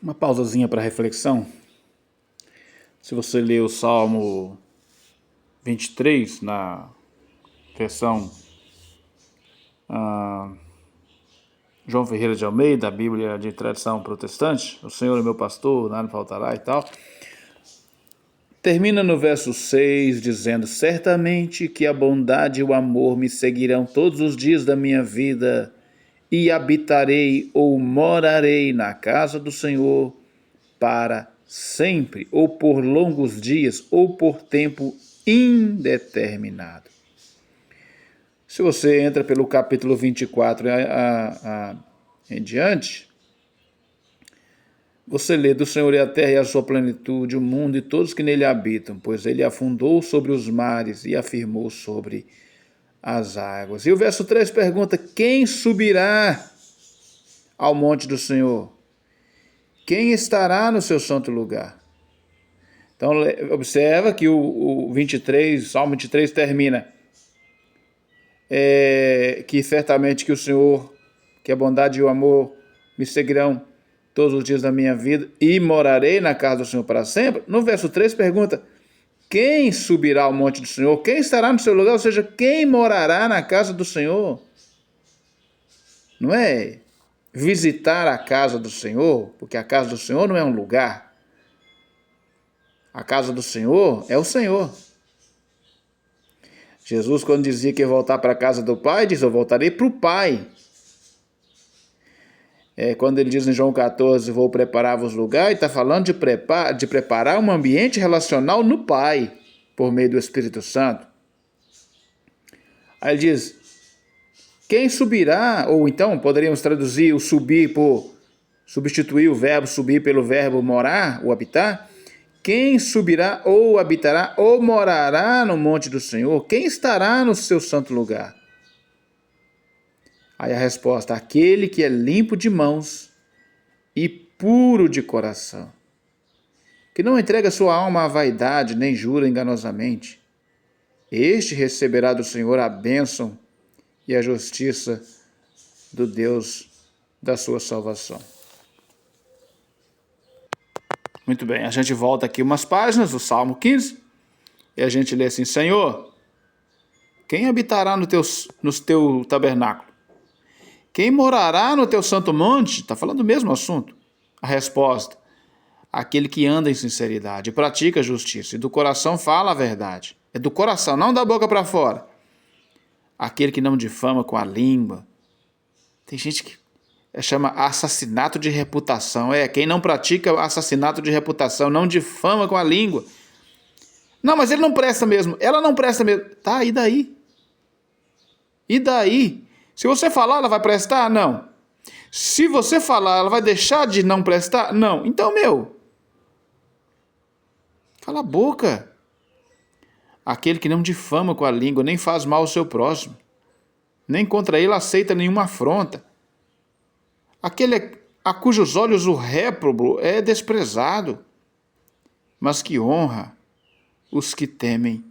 Uma pausazinha para reflexão. Se você ler o Salmo 23 na versão João Ferreira de Almeida, a Bíblia de tradição protestante, o Senhor é meu pastor, nada me faltará e tal, termina no verso 6 dizendo: certamente que a bondade e o amor me seguirão todos os dias da minha vida, e habitarei ou morarei na casa do Senhor para sempre, ou por longos dias, ou por tempo indeterminado. Se você entra pelo capítulo 24 em diante, você lê: do Senhor é a terra e a sua plenitude, o mundo e todos que nele habitam, pois ele afundou sobre os mares e afirmou sobre as águas. E o verso 3 pergunta: quem subirá ao monte do Senhor? Quem estará no seu santo lugar? Então, observa que o 23, Salmo 23 termina que certamente que o Senhor, que a bondade e o amor me seguirão todos os dias da minha vida e morarei na casa do Senhor para sempre. No verso 3 pergunta: quem subirá ao monte do Senhor? Quem estará no seu lugar? Ou seja, quem morará na casa do Senhor? Não é visitar a casa do Senhor, porque a casa do Senhor não é um lugar. A casa do Senhor é o Senhor. Jesus, quando dizia que ia voltar para a casa do Pai, diz: eu voltarei para o Pai. Quando ele diz em João 14, vou preparar-vos lugar, ele está falando de preparar um ambiente relacional no Pai, por meio do Espírito Santo. Aí ele diz: quem subirá, ou então poderíamos traduzir o subir por substituir o verbo subir pelo verbo morar, ou habitar. Quem subirá ou habitará ou morará no monte do Senhor? Quem estará no seu santo lugar? Aí a resposta: aquele que é limpo de mãos e puro de coração, que não entrega sua alma à vaidade, nem jura enganosamente. Este receberá do Senhor a bênção e a justiça do Deus da sua salvação. Muito bem, a gente volta aqui umas páginas do Salmo 15 e a gente lê assim: Senhor, quem habitará no teu tabernáculo? Quem morará no teu santo monte? Está falando do mesmo assunto. A resposta: aquele que anda em sinceridade, pratica a justiça e do coração fala a verdade. É do coração, não da boca para fora. Aquele que não difama com a língua. Tem gente que chama assassinato de reputação. Quem não pratica assassinato de reputação, não difama com a língua. Não, mas ele não presta mesmo. Ela não presta mesmo. Tá, e daí? E daí? Se você falar, ela vai prestar? Não. Se você falar, ela vai deixar de não prestar? Não. Então, cala a boca. Aquele que não difama com a língua, nem faz mal ao seu próximo, nem contra ele aceita nenhuma afronta. Aquele a cujos olhos o réprobo é desprezado, mas que honra os que temem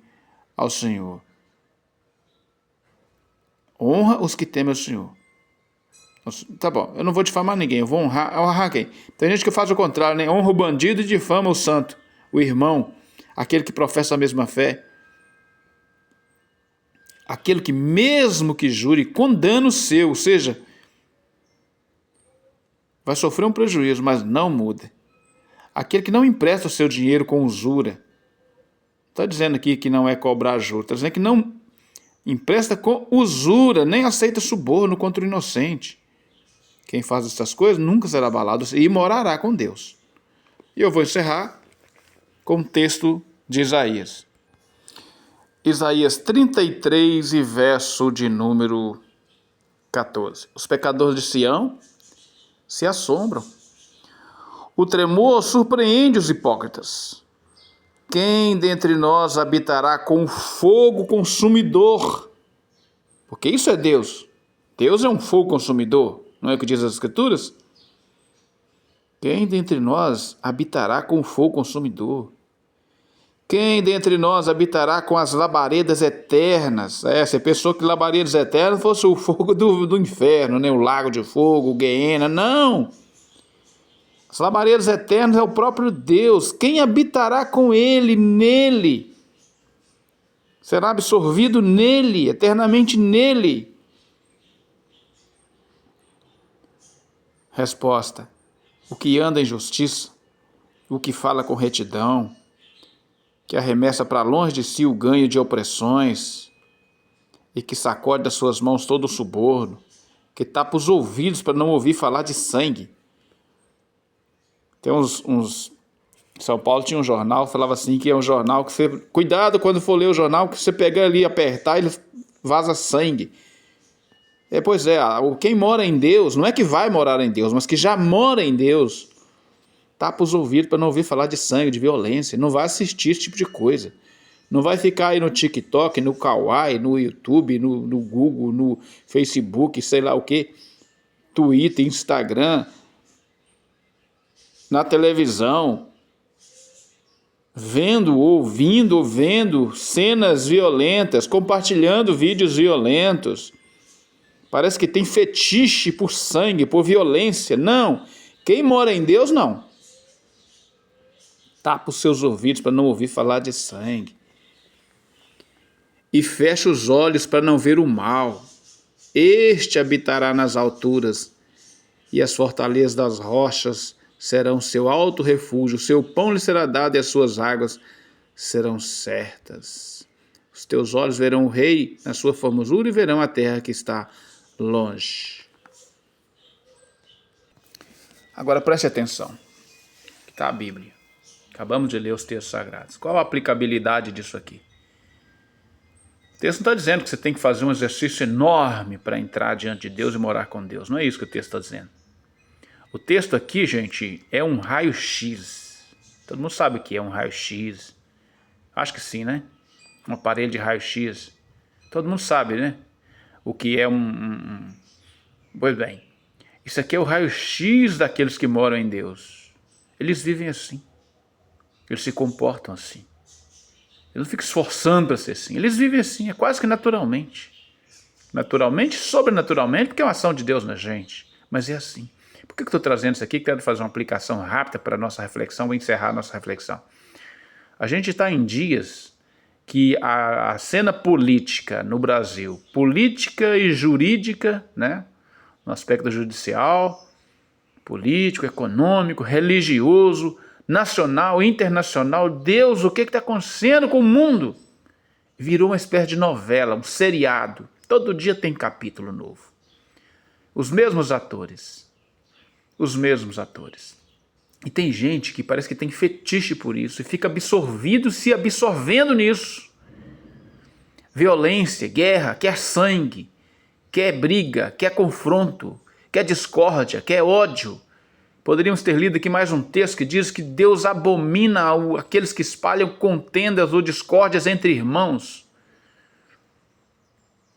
ao Senhor. Honra os que temem ao Senhor. Tá bom, eu não vou difamar ninguém, eu vou honrar quem? Tem gente que faz o contrário, né? Honra o bandido e difama o santo, o irmão, aquele que professa a mesma fé. Aquele que mesmo que jure com dano seu, ou seja, vai sofrer um prejuízo, mas não muda. Aquele que não empresta o seu dinheiro com usura. Está dizendo aqui que não é cobrar juros, está dizendo que não empresta com usura, nem aceita suborno contra o inocente. Quem faz essas coisas nunca será abalado e morará com Deus. E eu vou encerrar com o texto de Isaías. Isaías 33 e verso de número 14. Os pecadores de Sião se assombram. O tremor surpreende os hipócritas. Quem dentre nós habitará com fogo consumidor? Porque isso é Deus. Deus é um fogo consumidor, não é o que diz as Escrituras? Quem dentre nós habitará com fogo consumidor? Quem dentre nós habitará com as labaredas eternas? Você pensou que labaredas eternas fosse o fogo do inferno, né? O lago de fogo, o Guiena. Não! Os labaredas eternos é o próprio Deus. Quem habitará com ele, nele? Será absorvido nele, eternamente nele. Resposta: o que anda em justiça, o que fala com retidão, que arremessa para longe de si o ganho de opressões e que sacode das suas mãos todo o suborno, que tapa os ouvidos para não ouvir falar de sangue. Tem São Paulo tinha um jornal, falava assim, que é um jornal que você... Cuidado quando for ler o jornal, que você pegar ali e apertar, ele vaza sangue. Pois é, quem mora em Deus, não é que vai morar em Deus, mas que já mora em Deus, tapa os ouvidos para não ouvir falar de sangue, de violência, não vai assistir esse tipo de coisa. Não vai ficar aí no TikTok, no Kawaii, no YouTube, no Google, no Facebook, sei lá o que, Twitter, Instagram, na televisão, vendo cenas violentas, compartilhando vídeos violentos. Parece que tem fetiche por sangue, por violência. Não, quem mora em Deus, não. Tapa os seus ouvidos para não ouvir falar de sangue. E fecha os olhos para não ver o mal. Este habitará nas alturas, e as fortalezas das rochas serão seu alto refúgio. Seu pão lhe será dado e as suas águas serão certas. Os teus olhos verão o rei na sua formosura e verão a terra que está longe. Agora preste atenção. Aqui está a Bíblia. Acabamos de ler os textos sagrados. Qual a aplicabilidade disso aqui? O texto não está dizendo que você tem que fazer um exercício enorme para entrar diante de Deus e morar com Deus. Não é isso que o texto está dizendo. O texto aqui, gente, é um raio-x. Todo mundo sabe o que é um raio-x. Acho que sim, né? Um aparelho de raio-x. Todo mundo sabe, né? O que é Pois bem, isso aqui é o raio-x daqueles que moram em Deus. Eles vivem assim. Eles se comportam assim. Eles não ficam esforçando para ser assim. Eles vivem assim, é quase que naturalmente. Naturalmente, sobrenaturalmente, porque é uma ação de Deus na gente. Mas é assim. Por que eu estou trazendo isso aqui? Quero fazer uma aplicação rápida para a nossa reflexão. Vou encerrar a nossa reflexão. A gente está em dias que a cena política no Brasil, política e jurídica, né? No aspecto judicial, político, econômico, religioso, nacional, internacional, Deus, o que está acontecendo com o mundo? Virou uma espécie de novela, um seriado. Todo dia tem capítulo novo. Os mesmos atores. E tem gente que parece que tem fetiche por isso e fica absorvido, se absorvendo nisso. Violência, guerra, quer sangue, quer briga, quer confronto, quer discórdia, quer ódio. Poderíamos ter lido aqui mais um texto que diz que Deus abomina aqueles que espalham contendas ou discórdias entre irmãos.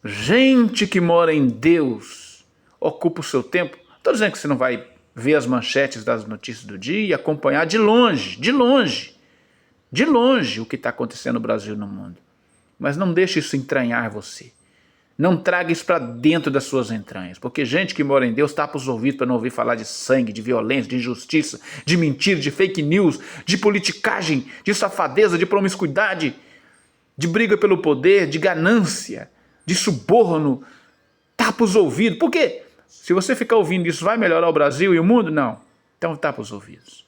Gente que mora em Deus ocupa o seu tempo. Estou dizendo que você não vai ver as manchetes das notícias do dia e acompanhar de longe o que está acontecendo no Brasil e no mundo. Mas não deixe isso entranhar você. Não traga isso para dentro das suas entranhas, porque gente que mora em Deus tapa os ouvidos para não ouvir falar de sangue, de violência, de injustiça, de mentira, de fake news, de politicagem, de safadeza, de promiscuidade, de briga pelo poder, de ganância, de suborno. Tapa os ouvidos. Por quê? Se você ficar ouvindo isso, vai melhorar o Brasil e o mundo? Não. Então tapa os ouvidos.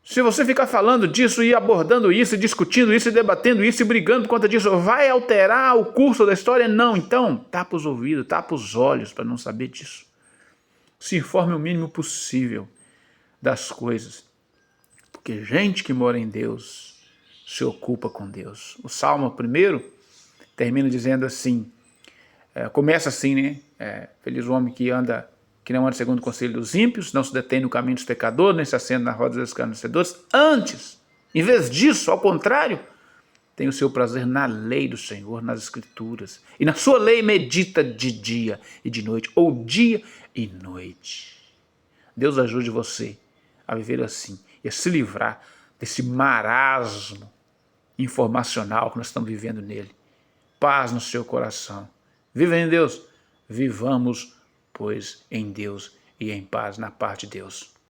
Se você ficar falando disso e abordando isso, e discutindo isso, e debatendo isso, e brigando por conta disso, vai alterar o curso da história? Não. Então, tapa os ouvidos, tapa os olhos para não saber disso. Se informe o mínimo possível das coisas. Porque gente que mora em Deus se ocupa com Deus. O Salmo 1 termina dizendo assim, começa assim, né? Feliz o homem que não anda segundo o conselho dos ímpios, não se detém no caminho dos pecadores, nem se assenta na roda dos escarnecedores. Antes, em vez disso, ao contrário, tem o seu prazer na lei do Senhor, nas Escrituras. E na sua lei medita de dia e de noite, ou dia e noite. Deus ajude você a viver assim e a se livrar desse marasmo informacional que nós estamos vivendo nele. Paz no seu coração. Viva em Deus. Vivamos, pois, em Deus e em paz na paz de Deus.